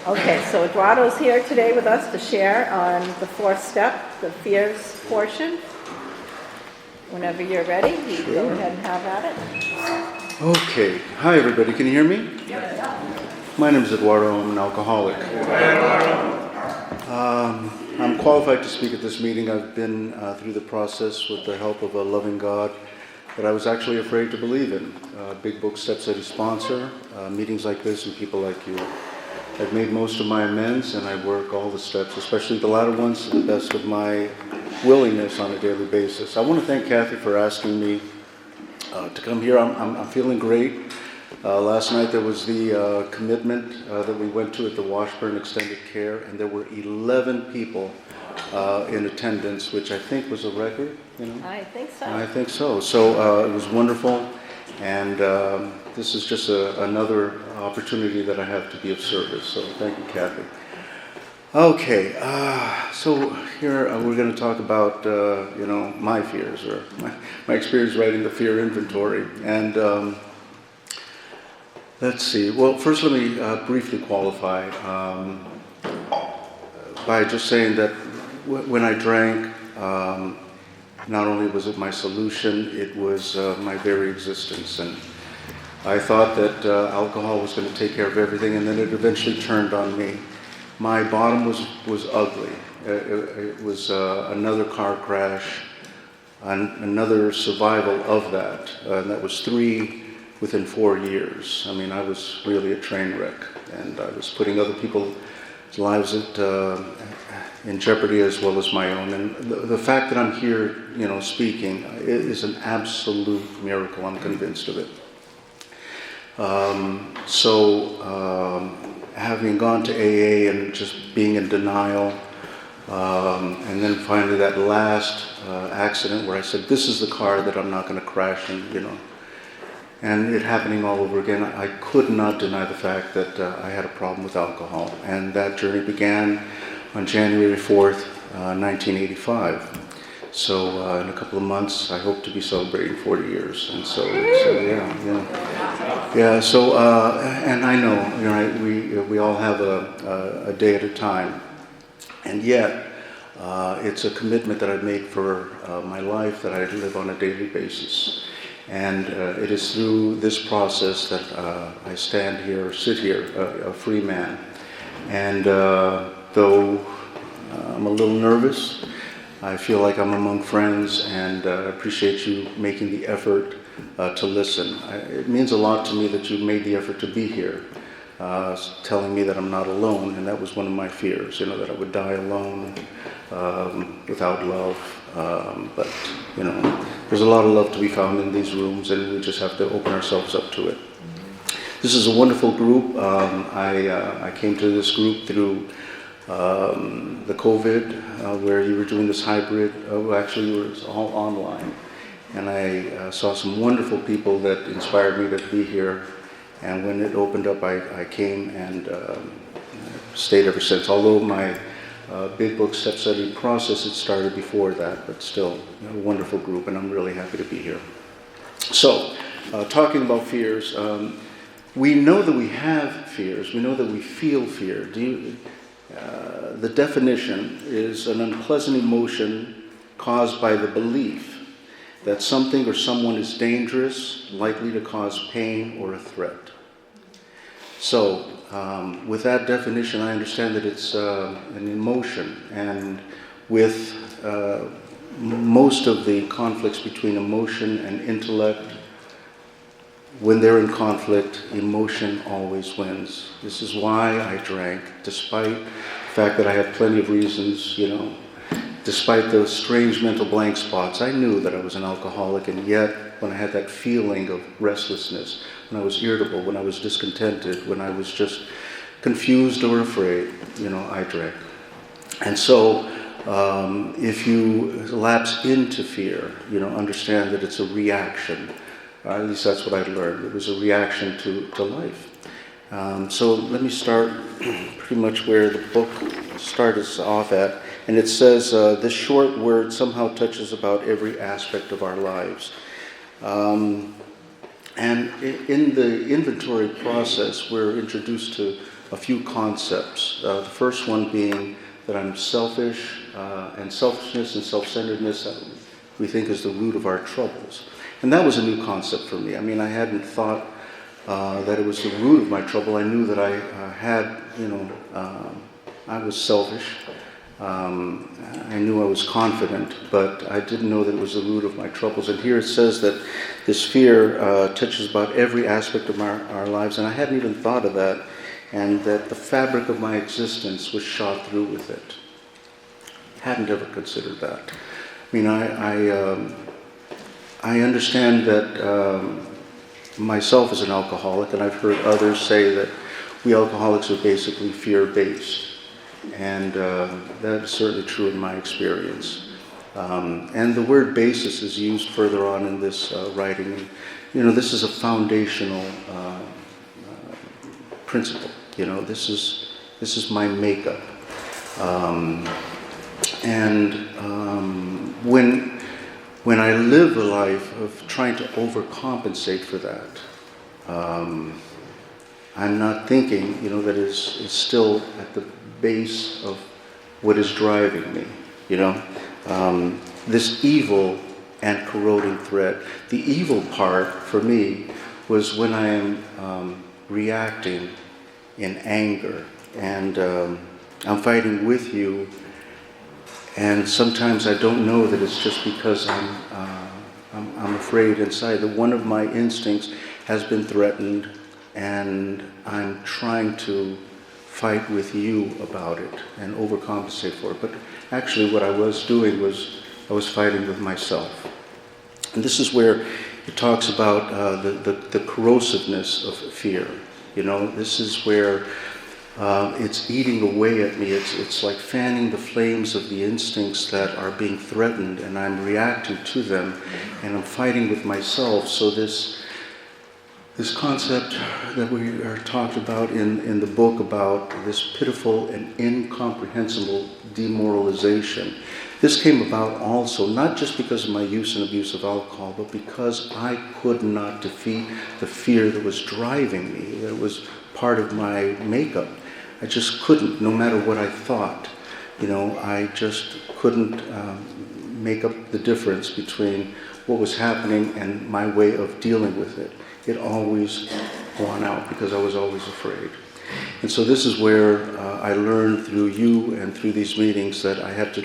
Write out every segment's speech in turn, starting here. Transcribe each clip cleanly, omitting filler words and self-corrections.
Okay, so Eduardo's here today with us to share on the fourth step, the fears portion. Whenever you're ready, you can go ahead and have at it. Okay. Hi, everybody. Can you hear me? Yes. My name is Eduardo. I'm an alcoholic. I'm qualified to speak at this meeting. I've been through the process with the help of a loving God that I was actually afraid to believe in. Big Book Step Study sponsor, meetings like this and people like you. I've made most of my amends and I work all the steps, especially the latter ones, to the best of my willingness on a daily basis. I want to thank Kathy for asking me to come here. I'm feeling great. Last night there was the commitment that we went to at the Washburn Extended Care, and there were 11 people in attendance, which I think was a record, you know? I think so. I think so. So it was wonderful, and this is just another opportunity that I have to be of service. So thank you, Kathy. Okay, so here we're going to talk about, my fears, or my experience writing the fear inventory. And let's see. Well, first let me briefly qualify by just saying that when I drank, not only was it my solution, it was my very existence. And I thought that alcohol was going to take care of everything, and then it eventually turned on me. My bottom was ugly. It was another car crash, another survival of that, and that was 3 within 4 years. I mean, I was really a train wreck, and I was putting other people's lives in jeopardy as well as my own. And the fact that I'm here, speaking, is an absolute miracle. I'm convinced of it. Having gone to AA and just being in denial, and then finally that last accident where I said, this is the car that I'm not going to crash in, and it happening all over again, I could not deny the fact that I had a problem with alcohol. And that journey began on January 4th, 1985. So in a couple of months, I hope to be celebrating 40 years. And so yeah. So and I know, we all have a day at a time, and yet it's a commitment that I've made for my life that I live on a daily basis. And it is through this process that I sit here, a free man. And though I'm a little nervous, I feel like I'm among friends, and I appreciate you making the effort to listen. It means a lot to me that you made the effort to be here, telling me that I'm not alone, and that was one of my fears, that I would die alone, without love. But there's a lot of love to be found in these rooms, and we just have to open ourselves up to it. This is a wonderful group. I came to this group through the COVID, where you were doing this hybrid. Actually, it was all online. And I saw some wonderful people that inspired me to be here. And when it opened up, I came and stayed ever since. Although my Big Book Step Study process had started before that, but still a wonderful group, and I'm really happy to be here. So, talking about fears, we know that we have fears. We know that we feel fear. The definition is an unpleasant emotion caused by the belief that something or someone is dangerous, likely to cause pain or a threat. So, with that definition, I understand that it's an emotion, and with most of the conflicts between emotion and intellect, when they're in conflict, emotion always wins. This is why I drank, despite the fact that I had plenty of reasons, despite those strange mental blank spots. I knew that I was an alcoholic, and yet when I had that feeling of restlessness, when I was irritable, when I was discontented, when I was just confused or afraid, I drank. And so if you lapse into fear, understand that it's a reaction. At least that's what I learned. It was a reaction to life. So let me start pretty much where the book starts off at. And it says, this short word somehow touches about every aspect of our lives. And in the inventory process, we're introduced to a few concepts. The first one being that I'm selfish, and selfishness and self-centeredness we think is the root of our troubles. And that was a new concept for me. I mean, I hadn't thought that it was the root of my trouble. I knew that I I was selfish. I knew I was confident, but I didn't know that it was the root of my troubles. And here it says that this fear touches about every aspect of our lives, and I hadn't even thought of that, and that the fabric of my existence was shot through with it. Hadn't ever considered that. I mean, I understand that myself as an alcoholic, and I've heard others say that we alcoholics are basically fear-based. And that is certainly true in my experience. And the word basis is used further on in this writing. And, you know, this is a foundational principle. You know, this is my makeup. When I live a life of trying to overcompensate for that, I'm not thinking, you know, that it's still at the base of what is driving me, you know. This evil and corroding thread. The evil part for me was when I am reacting in anger, and I'm fighting with you, and sometimes I don't know that it's just because I'm afraid inside, that one of my instincts has been threatened, and I'm trying to fight with you about it and overcompensate for it. But actually what I was doing was I was fighting with myself. And this is where it talks about the corrosiveness of fear. You know, this is where it's eating away at me. It's like fanning the flames of the instincts that are being threatened, and I'm reacting to them, and I'm fighting with myself. So this concept that we are talked about in the book about this pitiful and incomprehensible demoralization, this came about also not just because of my use and abuse of alcohol, but because I could not defeat the fear that was driving me, that was part of my makeup. I just couldn't, no matter what I thought. You know, I just couldn't make up the difference between what was happening and my way of dealing with it. It always won out because I was always afraid. And so this is where I learned through you and through these meetings that I had to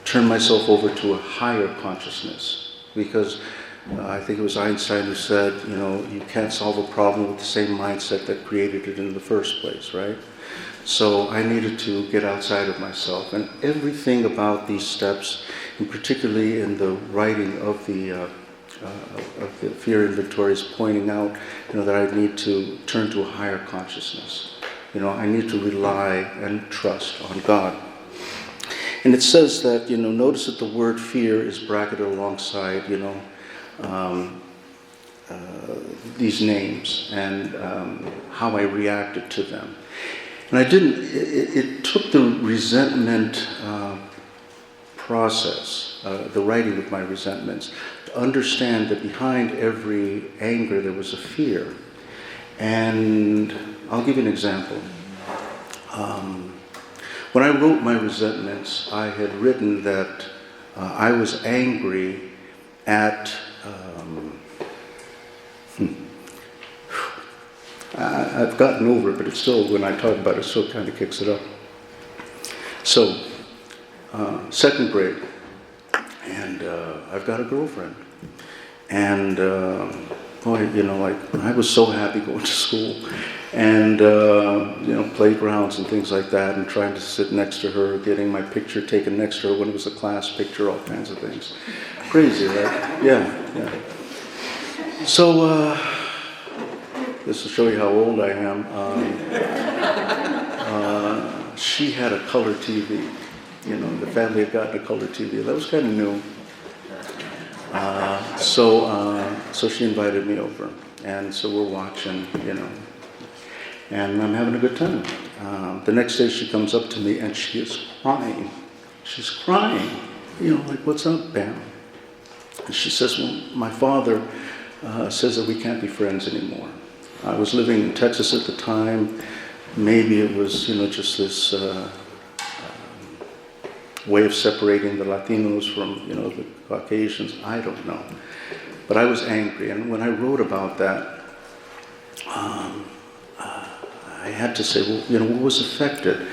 turn myself over to a higher consciousness, because I think it was Einstein who said, you know, you can't solve a problem with the same mindset that created it in the first place, right? So I needed to get outside of myself, and everything about these steps, and particularly in the writing of the fear inventory, is pointing out, you know, that I need to turn to a higher consciousness. You know, I need to rely and trust on God. And it says that, you know, notice that the word fear is bracketed alongside, you know, these names and how I reacted to them. And I didn't, it took the resentment process, the writing of my resentments, to understand that behind every anger there was a fear. And I'll give you an example. When I wrote my resentments, I had written that I was angry at I've gotten over it, but it's still, when I talk about it, it still kind of kicks it up. So, second grade, and I've got a girlfriend. And, boy, you know, like, I was so happy going to school. And, you know, playgrounds and things like that, and trying to sit next to her, getting my picture taken next to her when it was a class picture, all kinds of things. Crazy, right? Yeah. So, this will show you how old I am. She had a color TV. You know, the family had gotten a color TV. That was kind of new. So she invited me over. And so we're watching, you know, and I'm having a good time. The next day she comes up to me and she is crying. She's crying. You know, like, what's up, Bam? And she says, well, my father says that we can't be friends anymore. I was living in Texas at the time, maybe it was, just this way of separating the Latinos from, the Caucasians. I don't know. But I was angry, and when I wrote about that, I had to say, well, what was affected?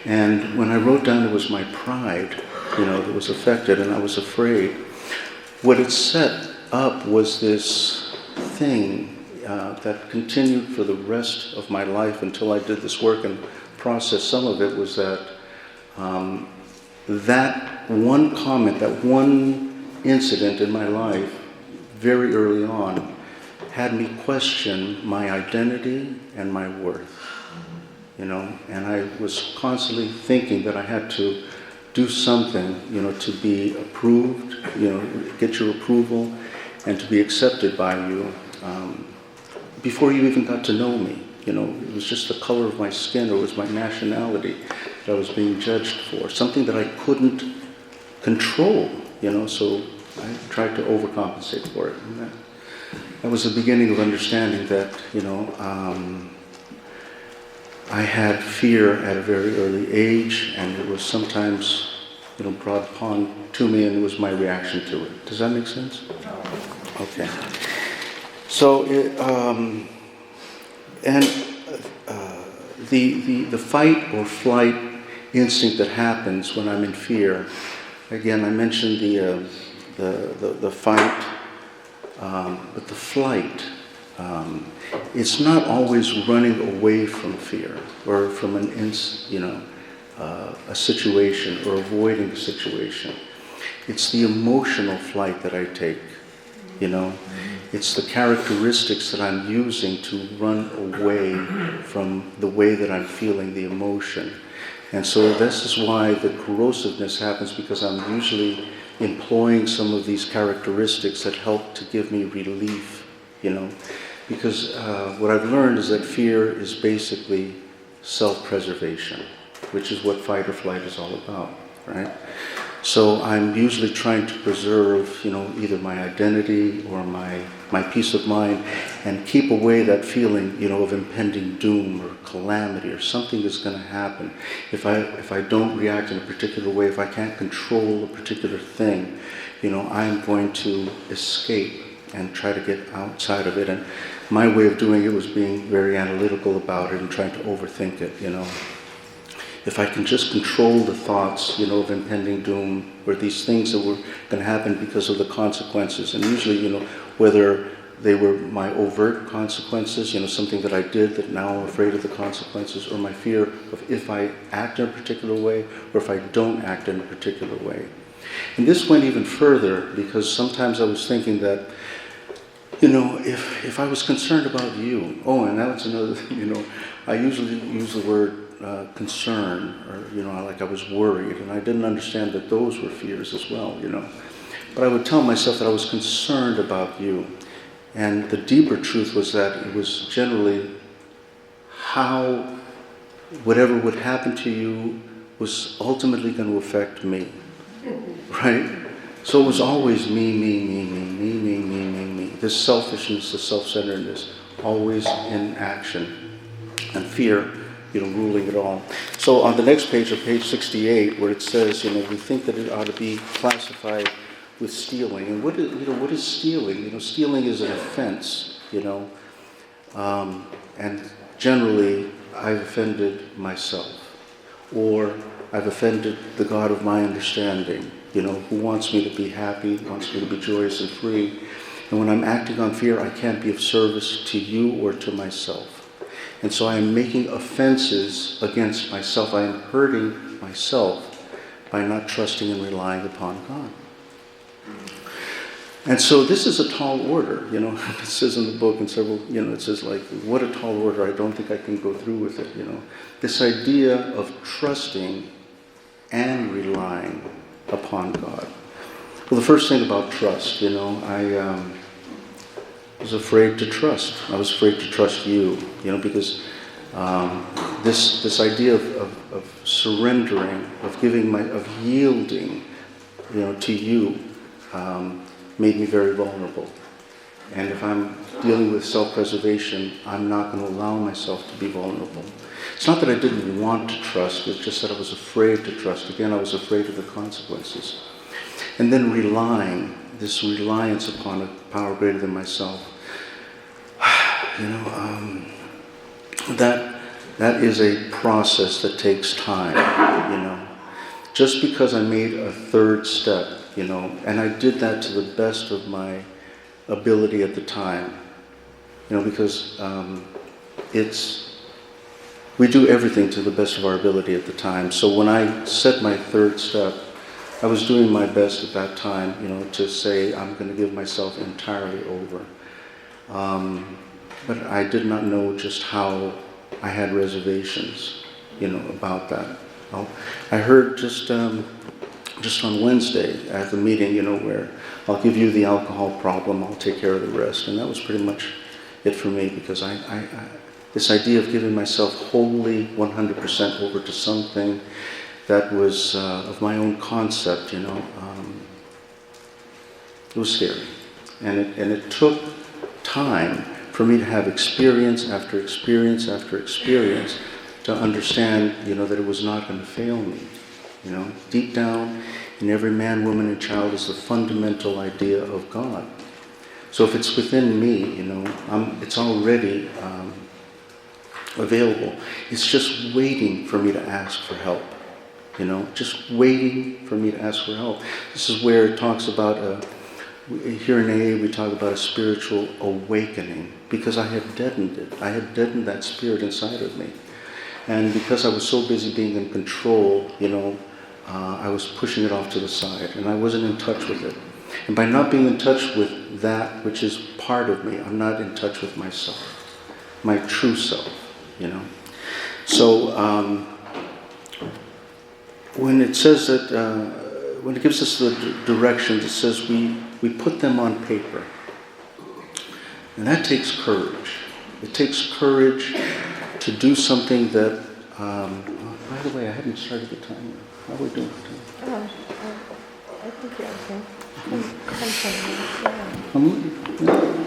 And when I wrote down it was my pride, that was affected, and I was afraid. What it set up was this thing that continued for the rest of my life until I did this work and processed. Some of it was that that one comment, that one incident in my life, very early on, had me question my identity and my worth. And I was constantly thinking that I had to do something, to be approved, get your approval, and to be accepted by you. Before you even got to know me, it was just the color of my skin, or it was my nationality that I was being judged for, something that I couldn't control, so I tried to overcompensate for it. And that was the beginning of understanding that, I had fear at a very early age, and it was sometimes, brought upon to me, and it was my reaction to it. Does that make sense? Okay. So, the fight or flight instinct that happens when I'm in fear. Again, I mentioned the fight, but the flight. It's not always running away from fear or from a situation or avoiding a situation. It's the emotional flight that I take, It's the characteristics that I'm using to run away from the way that I'm feeling the emotion. And so this is why the corrosiveness happens, because I'm usually employing some of these characteristics that help to give me relief, Because what I've learned is that fear is basically self-preservation, which is what fight or flight is all about, right? So I'm usually trying to preserve, either my identity or my peace of mind, and keep away that feeling, of impending doom or calamity, or something is going to happen. If I don't react in a particular way, if I can't control a particular thing, I'm going to escape and try to get outside of it. And my way of doing it was being very analytical about it and trying to overthink it, If I can just control the thoughts, of impending doom, or these things that were going to happen because of the consequences. And usually, whether they were my overt consequences, something that I did that now I'm afraid of the consequences, or my fear of if I act in a particular way, or if I don't act in a particular way. And this went even further, because sometimes I was thinking that, if I was concerned about you, and that was another thing, I usually use the word concern, or, like I was worried, and I didn't understand that those were fears as well, But I would tell myself that I was concerned about you. And the deeper truth was that it was generally how whatever would happen to you was ultimately going to affect me, right? So it was always me. This selfishness, this self-centeredness, always in action, and fear, ruling it all. So on the next page, on page 68, where it says, we think that it ought to be classified with stealing. And what is stealing? Stealing is an offense, and generally I've offended myself, or I've offended the God of my understanding, who wants me to be happy, wants me to be joyous and free. And when I'm acting on fear, I can't be of service to you or to myself. And so I am making offenses against myself. I am hurting myself by not trusting and relying upon God. And so this is a tall order, It says in the book, and several, it says like, what a tall order. I don't think I can go through with it, This idea of trusting and relying upon God. Well, the first thing about trust, I was afraid to trust. I was afraid to trust you, because this idea of surrendering, of yielding, to you, made me very vulnerable. And if I'm dealing with self-preservation, I'm not going to allow myself to be vulnerable. It's not that I didn't want to trust, it's just that I was afraid to trust. Again, I was afraid of the consequences. And then this reliance upon a power greater than myself, that is a process that takes time, Just because I made a third step, and I did that to the best of my ability at the time, because we do everything to the best of our ability at the time. So when I set my third step, I was doing my best at that time, to say I'm going to give myself entirely over. But I did not know just how I had reservations, about that. I heard just on Wednesday at the meeting, where I'll give you the alcohol problem, I'll take care of the rest. And that was pretty much it for me, because I this idea of giving myself wholly 100% over to something that was of my own concept, it was scary. And it took time for me to have experience after experience after experience to understand, that it was not going to fail me. Deep down in every man, woman, and child is the fundamental idea of God. So if it's within me, it's already available. It's just waiting for me to ask for help. Just waiting for me to ask for help. This is where it talks about, here in AA, we talk about a spiritual awakening, because I had deadened it. I had deadened that spirit inside of me. And because I was so busy being in control, I was pushing it off to the side, and I wasn't in touch with it. And by not being in touch with that which is part of me, I'm not in touch with myself, my true self, So when it says that, when it gives us the directions, it says we put them on paper. And that takes courage. It takes courage to do something that, by the way, I haven't started the timer. How are we doing for time? I think you're okay.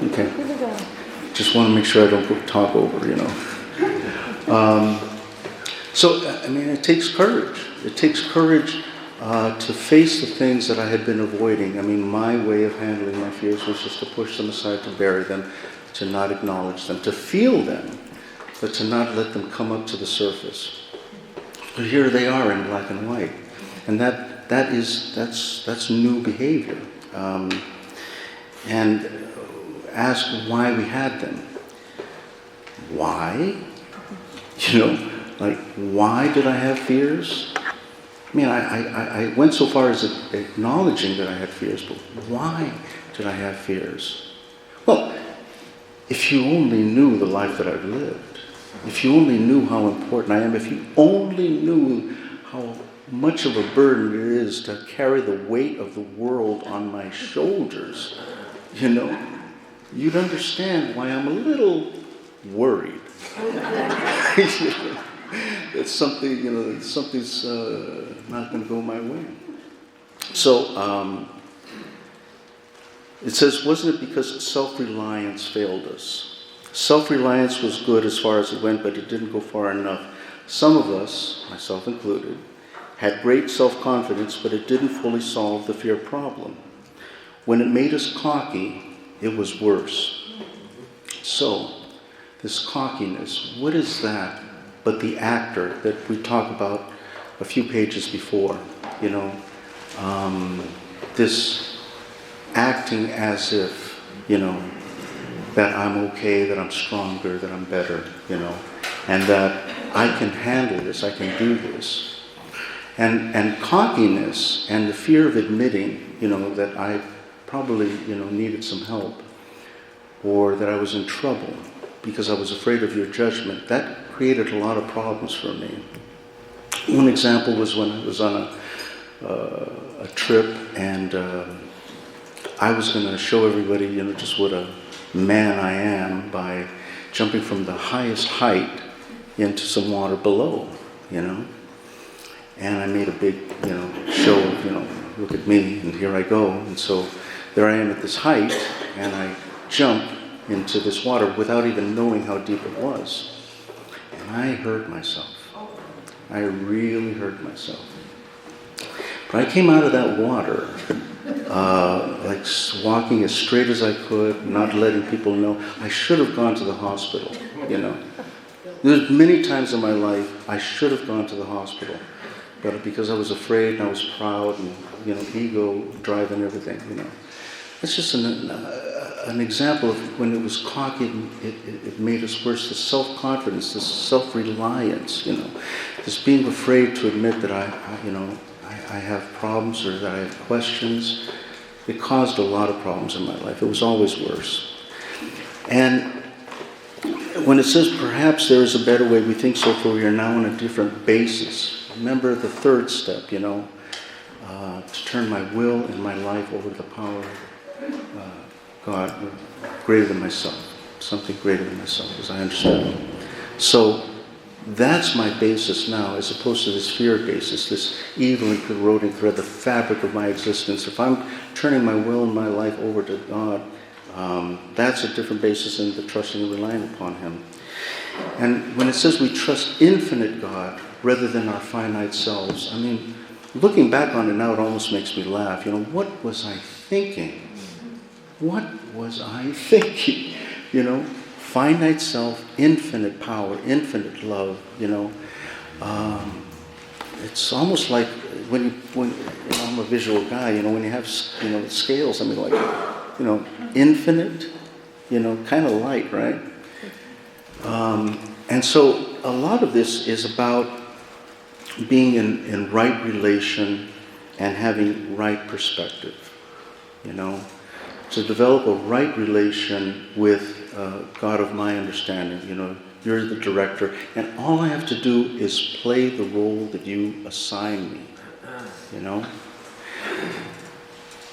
Okay. Here we go. Just want to make sure I don't talk over, So, it takes courage. It takes courage to face the things that I had been avoiding. My way of handling my fears was just to push them aside, to bury them, to not acknowledge them, to feel them, but to not let them come up to the surface. But here they are in black and white, and that's new behavior. And ask why we had them. Why? Why did I have fears? I went so far as acknowledging that I had fears, but why did I have fears? Well, if you only knew the life that I've lived, if you only knew how important I am, if you only knew how much of a burden it is to carry the weight of the world on my shoulders, you'd understand why I'm a little worried. That something's not going to go my way. So it says, wasn't it because self-reliance failed us? Self-reliance was good as far as it went, but it didn't go far enough. Some of us, myself included, had great self-confidence, but it didn't fully solve the fear problem. When it made us cocky, it was worse. So, this cockiness, what is that but the actor that we talked about a few pages before? This acting as if, that I'm okay, that I'm stronger, that I'm better, and that I can handle this, I can do this. And cockiness and the fear of admitting, that I probably, needed some help, or that I was in trouble because I was afraid of your judgment, that created a lot of problems for me. One example was when I was on a trip, and I was going to show everybody, just what a man I am by jumping from the highest height into some water below, And I made a big, show of, look at me, and here I go. And so there I am at this height, and I jump into this water without even knowing how deep it was. And I hurt myself. I really hurt myself. But I came out of that water, like walking as straight as I could, not letting people know. I should have gone to the hospital, you know. There's many times in my life I should have gone to the hospital, but because I was afraid and I was proud and, you know, ego driving everything, you know. It's just an example of when it was cocky, it made us worse. The self-confidence, the self-reliance, you know, this being afraid to admit that I have problems or that I have questions. It caused a lot of problems in my life. It was always worse. And when it says perhaps there is a better way, we think so, for we are now on a different basis. Remember the third step, you know, to turn my will and my life over to the power of God, greater than myself, something greater than myself, as I understand. So that's my basis now, as opposed to this fear basis, this evil and corroding thread, the fabric of my existence. If I'm turning my will and my life over to God, that's a different basis than the trusting and relying upon Him. And when it says we trust infinite God rather than our finite selves, I mean, looking back on it now, it almost makes me laugh. You know, what was I thinking? What was I thinking? You know, finite self, infinite power, infinite love, you know. It's almost like when I'm a visual guy, you know, when you have, you know, scales, I mean, like, you know, infinite, you know, kind of light, right? And so a lot of this is about being in right relation and having right perspective, you know. To develop a right relation with God of my understanding, you know, you're the director, and all I have to do is play the role that you assign me, you know.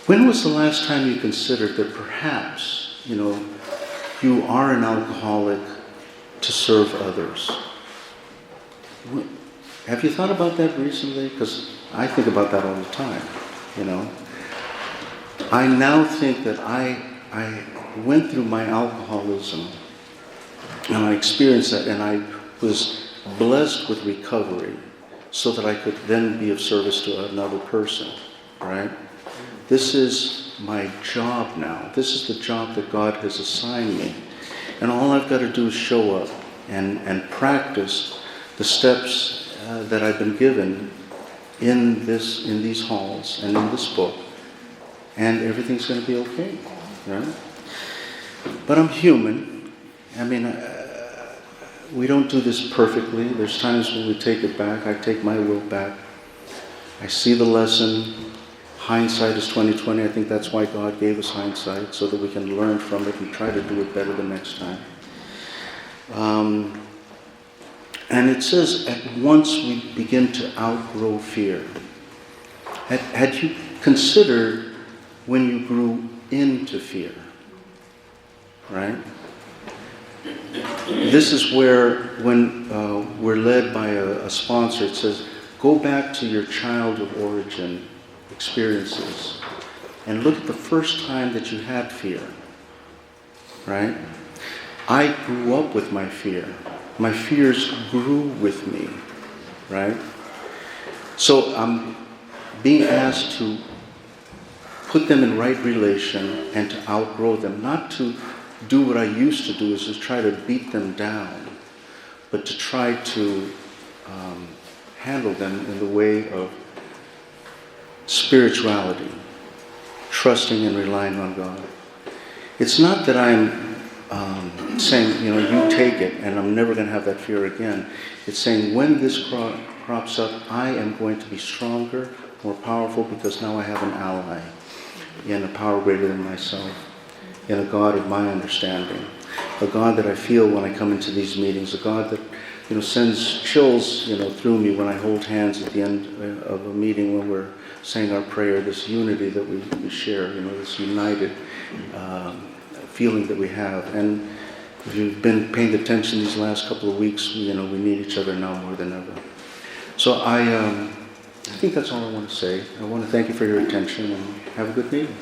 When was the last time you considered that perhaps, you know, you are an alcoholic to serve others? Have you thought about that recently? Because I think about that all the time, you know. I now think that I went through my alcoholism and I experienced that, and I was blessed with recovery so that I could then be of service to another person, right? This is my job now. This is the job that God has assigned me. And all I've got to do is show up and practice the steps that I've been given in these halls and in this book. And everything's going to be okay, right? But I'm human. I mean, we don't do this perfectly. There's times when we take it back. I take my will back. I see the lesson. Hindsight is 20/20. I think that's why God gave us hindsight, so that we can learn from it and try to do it better the next time. And it says, at once we begin to outgrow fear. Had you considered when you grew into fear, right? This is where, when we're led by a sponsor, it says, go back to your child of origin experiences and look at the first time that you had fear, right? I grew up with my fear. My fears grew with me, right? So I'm being asked to put them in right relation and to outgrow them. Not to do what I used to do, is to try to beat them down, but to try to handle them in the way of spirituality, trusting and relying on God. It's not that I'm saying, you know, you take it and I'm never going to have that fear again. It's saying when this crops up, I am going to be stronger, more powerful, because now I have an ally in a power greater than myself, in a God of my understanding, a God that I feel when I come into these meetings, a God that, you know, sends chills, you know, through me when I hold hands at the end of a meeting when we're saying our prayer, this unity that we share, you know, this united feeling that we have. And if you've been paying attention these last couple of weeks, you know, we need each other now more than ever. So I think that's all I want to say. I want to thank you for your attention and have a good meeting.